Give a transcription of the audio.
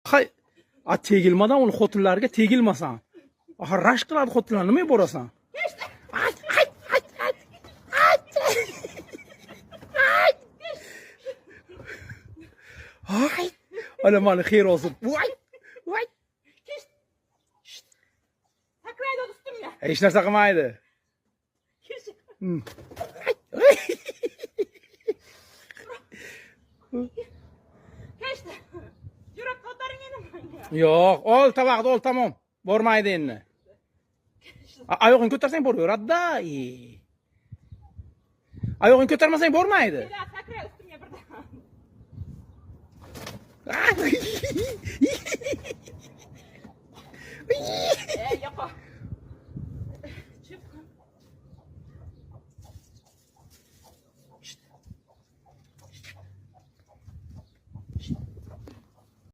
Hay, a tegilmadan ol xotinlarga tegilmasan. Aha rash qiladi xotinlar, nima borasan? Ay. Ana mani xeyr olsun. Voy. Voy. Sakraydi ustimga. Hech narsa qilmaydi. Kechdi. Yurib ko'taring endi menga. Yo'q, ol tabaqni ol, tamom. Bormaydi endi. Oyog'ini ko'tarsang boraveradi-da. Oyog'ini ko'tarmasang bormaydi. Sakray ustimga birdan. Ah!